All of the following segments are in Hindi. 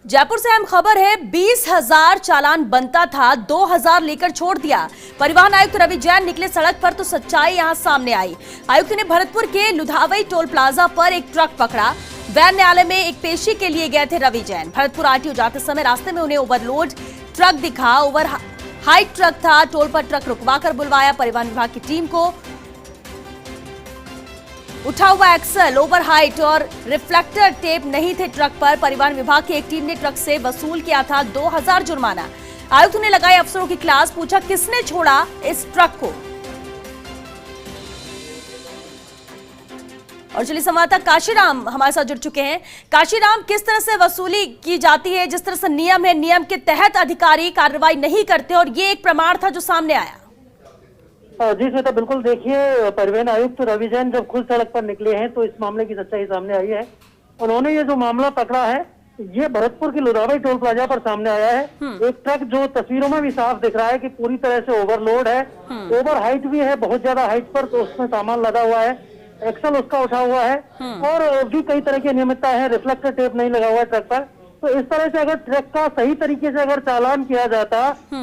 जयपुर से अहम खबर है, 20,000 चालान बनता था, 2,000 लेकर छोड़ दिया। परिवहन आयुक्त रवि जैन निकले सड़क पर तो सच्चाई यहां सामने आई। आयुक्त ने भरतपुर के लुधावई टोल प्लाजा पर एक ट्रक पकड़ा। वैन न्यायालय में एक पेशी के लिए गए थे रवि जैन। भरतपुर आरटीओ जाते समय रास्ते में उन्हें ओवरलोड ट्रक दिखा। ओवर हाइट ट्रक था। टोल पर ट्रक रुकवाकर बुलवाया। परिवहन विभाग की टीम को उठा हुआ एक्सल, ओवर हाइट और रिफ्लेक्टर टेप नहीं थे ट्रक पर। परिवहन विभाग की एक टीम ने ट्रक से वसूल किया था 2,000 जुर्माना। आयुक्त ने लगाई अफसरों की क्लास, पूछा किसने छोड़ा इस ट्रक को। और चलिए संवाददाता काशीराम हमारे साथ जुड़ चुके हैं। काशीराम, किस तरह से वसूली की जाती है? जिस तरह से नियम है, नियम के तहत अधिकारी कार्रवाई नहीं करते और ये एक प्रमाण था जो सामने आया। जी श्वेता, बिल्कुल देखिए, परिवहन आयुक्त रवि जैन जब खुद सड़क पर निकले हैं तो इस मामले की सच्चाई सामने आई है। उन्होंने ये जो मामला पकड़ा है ये भरतपुर की लुधावई टोल प्लाजा पर सामने आया है। एक ट्रक जो तस्वीरों में भी साफ दिख रहा है कि पूरी तरह से ओवरलोड है, ओवर हाइट भी है, बहुत ज्यादा हाइट पर, तो उसमें सामान लदा हुआ है, एक्सल उसका उठा हुआ है और भी कई तरह की अनियमितता है। रिफ्लेक्टर टेप नहीं लगा हुआ है ट्रक पर। तो इस तरह से अगर ट्रक का सही तरीके से अगर चालान किया जाता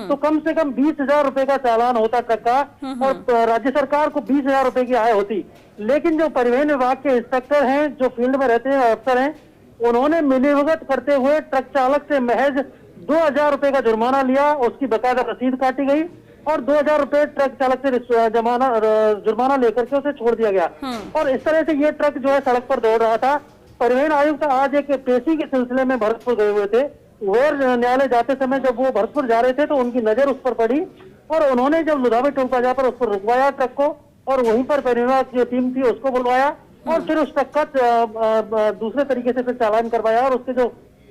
तो कम से कम 20,000 रुपए का चालान होता ट्रक का और राज्य सरकार को 20,000 रुपए की आय होती। लेकिन जो परिवहन विभाग के इंस्पेक्टर हैं, जो फील्ड में रहते हैं अफसर हैं, उन्होंने मिलीभगत करते हुए ट्रक चालक से महज 2,000 रुपए का जुर्माना लिया। उसकी बकायदा रसीद काटी गई और 2,000 रुपए ट्रक चालक से जुर्माना लेकर के उसे छोड़ दिया गया। और इस तरह से ये ट्रक जो है सड़क पर दौड़ रहा था। परिवहन आयुक्त आज एक पेशी के सिलसिले में भरतपुर गए हुए थे। और न्यायालय जाते समय जब वो भरतपुर जा रहे थे तो उनकी नजर उस पर पड़ी और उन्होंने जब लुधावई टोल प्लाजा पर उस पर रुकवाया ट्रक को और वहीं पर परिवहन विभाग की टीम थी उसको बुलवाया और फिर उस ट्रक का दूसरे तरीके से फिर चालान करवाया और उसके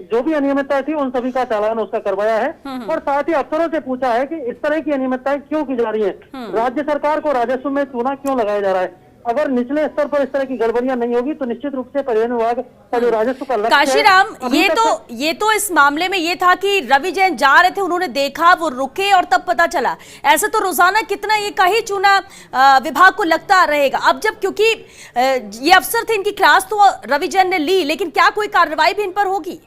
जो भी अनियमितताएं थी उन सभी का चालान उसका करवाया है। और साथ ही अफसरों से पूछा है कि इस तरह की अनियमितताएं क्यों की जा रही है, राज्य सरकार को राजस्व में चूना क्यों लगाया जा रहा है। अगर निचले स्तर पर इस तरह की गड़बड़ियां नहीं होगी तो निश्चित रूप से परिवहन विभाग का जो राजस्व का लक्ष्य है। काशीराम, ये तो इस मामले में ये था कि रवि जैन जा रहे थे, उन्होंने देखा, वो रुके और तब पता चला। ऐसे तो रोजाना कितना ये कहीं चूना विभाग को लगता रहेगा। अब जब क्योंकि ये अफसर थे, इनकी क्लास तो रवि जैन ने ली, लेकिन क्या कोई कार्रवाई भी इन पर होगी?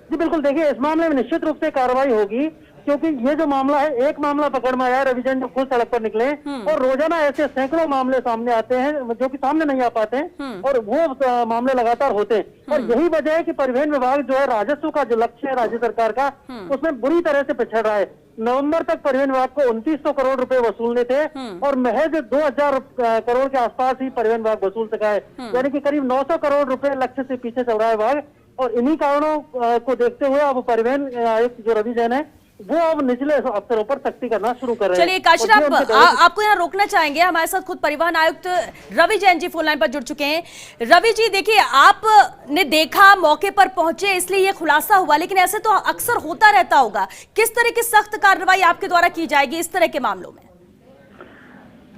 जी बिल्कुल, देखिए इस मामले में निश्चित रूप से कार्रवाई होगी क्योंकि ये जो मामला है, एक मामला पकड़ में आया रवि जैन जो खुद सड़क पर निकले और रोजाना ऐसे सैकड़ों मामले सामने आते हैं जो कि सामने नहीं आ पाते हैं और वो मामले लगातार होते हैं। और यही वजह है कि परिवहन विभाग जो है राजस्व का जो लक्ष्य है राज्य सरकार का, उसमें बुरी तरह से पिछड़ रहा है। नवंबर तक परिवहन विभाग को 2,900 करोड़ रुपए वसूलने थे और महज 2,000 करोड़ के आसपास ही परिवहन विभाग वसूल सका है। यानी कि करीब 900 करोड़ रुपए लक्ष्य से पीछे चल रहा है विभाग। और इन्हीं कारणों को देखते हुए अब परिवहन आयुक्त जो रवि जैन है वो अब निचले अफसरों पर सख्ती करना शुरू कर रहे हैं। चलिए काशीराम, आपको यहाँ रोकना चाहेंगे। हमारे साथ खुद परिवहन आयुक्त रवि जैन जी फोन लाइन पर जुड़ चुके हैं। रवि जी, देखिए, आपने देखा, मौके पर पहुंचे, इसलिए ये खुलासा हुआ, लेकिन ऐसे तो अक्सर होता रहता होगा। किस तरह की सख्त कार्रवाई आपके द्वारा की जाएगी इस तरह के मामलों में?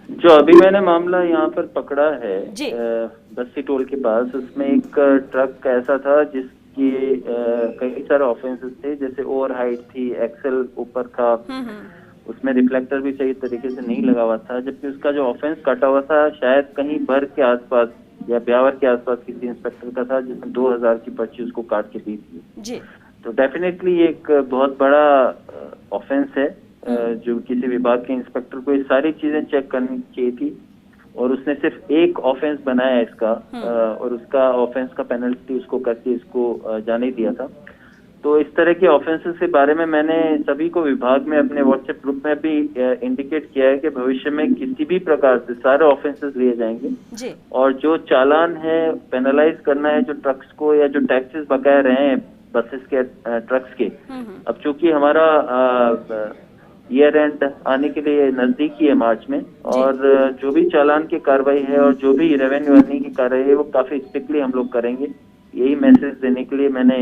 जो अभी मैंने मामला यहाँ पर पकड़ा है बस्सी टोल के पास, उसमें एक ट्रक ऐसा था जिसकी कई सारे ऑफेंसेस थे, जैसे ओवर हाइट थी, एक्सेल ऊपर था, उसमें रिफ्लेक्टर भी सही तरीके से नहीं लगा हुआ था, जबकि उसका जो ऑफेंस कटा हुआ था शायद कहीं भर के आसपास या ब्यावर के आसपास किसी इंस्पेक्टर का था, जिसने 2,000 की पर्ची उसको काट के दी थी। तो डेफिनेटली एक बहुत बड़ा ऑफेंस है जो किसी विभाग के इंस्पेक्टर को ये सारी चीजें चेक करनी चाहिए थी और उसने सिर्फ एक ऑफेंस बनाया इसका और उसका ऑफेंस का पेनल्टी उसको करके इसको जाने दिया था। तो इस तरह के ऑफेंसेस के बारे में मैंने सभी को विभाग में अपने व्हाट्सएप ग्रुप में भी इंडिकेट किया है कि भविष्य में किसी भी प्रकार से सारे ऑफेंसेस लिए जाएंगे और जो चालान है पेनलाइज करना है जो ट्रक्स को या जो टैक्सेस बकाया रहे हैं बसेस के ट्रक्स के। अब चूंकि हमारा ईयर एंड आने के लिए नजदीकी है मार्च में, और जो भी चालान की कार्रवाई है और जो भी रेवेन्यू अर्निंग की कार्रवाई है वो काफी स्ट्रिक्टली हम लोग करेंगे। यही मैसेज देने के लिए मैंने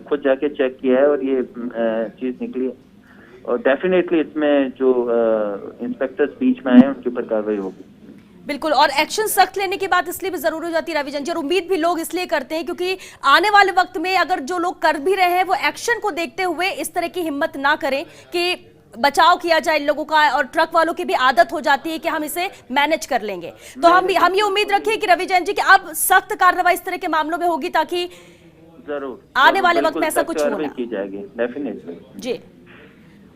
खुद जाके चेक किया है और ये चीज निकली है और डेफिनेटली इसमें जो इंस्पेक्टर्स बीच में आए हैं उनके ऊपर कार्रवाई होगी। बिल्कुल, और एक्शन सख्त लेने की बात इसलिए भी जरूरी हो जाती है रवि जैन जी, और उम्मीद भी लोग इसलिए करते हैं क्योंकि आने वाले वक्त में अगर जो लोग कर भी रहे हैं वो एक्शन को देखते हुए इस तरह की हिम्मत ना करें कि बचाव किया जाए इन लोगों का। और ट्रक वालों की भी आदत हो जाती है कि हम इसे मैनेज कर लेंगे। तो हम ये उम्मीद रखें कि रवि जैन जी कि अब सख्त कार्रवाई इस तरह के मामलों में होगी ताकि जरूर आने वाले वक्त बिल्कुल में ऐसा सख्त कुछ कार्रवाई होना। की जाएगी, डेफिनेटली। जी,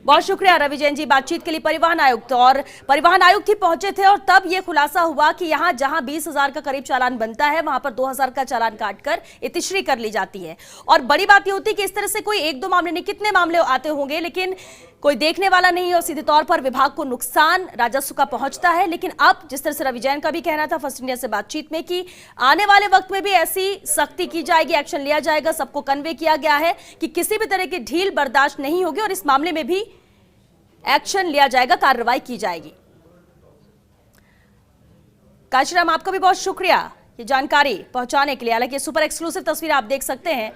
बहुत शुक्रिया रवि जैन जी बातचीत के लिए। परिवहन आयुक्त और परिवहन आयुक्त ही पहुंचे थे और तब ये खुलासा हुआ कि यहां जहां 20,000 का करीब चालान बनता है वहां पर 2,000 का चालान काटकर इतिश्री कर ली जाती है। और बड़ी बात ये होती है कि इस तरह से कोई एक दो मामले नहीं, कितने मामले आते होंगे, लेकिन कोई देखने वाला नहीं है और सीधे तौर पर विभाग को नुकसान राजस्व का पहुंचता है। लेकिन अब जिस तरह से रवि जैन का भी कहना था फर्स्ट इंडिया से बातचीत में कि आने वाले वक्त में भी ऐसी सख्ती की जाएगी, एक्शन लिया जाएगा, सबको कन्वे किया गया है कि किसी भी तरह की ढील बर्दाश्त नहीं होगी और इस मामले में भी एक्शन लिया जाएगा, कार्रवाई की जाएगी। काशीराम, आपका भी बहुत शुक्रिया ये जानकारी पहुंचाने के लिए। हालांकि सुपर एक्सक्लूसिव तस्वीर आप देख सकते हैं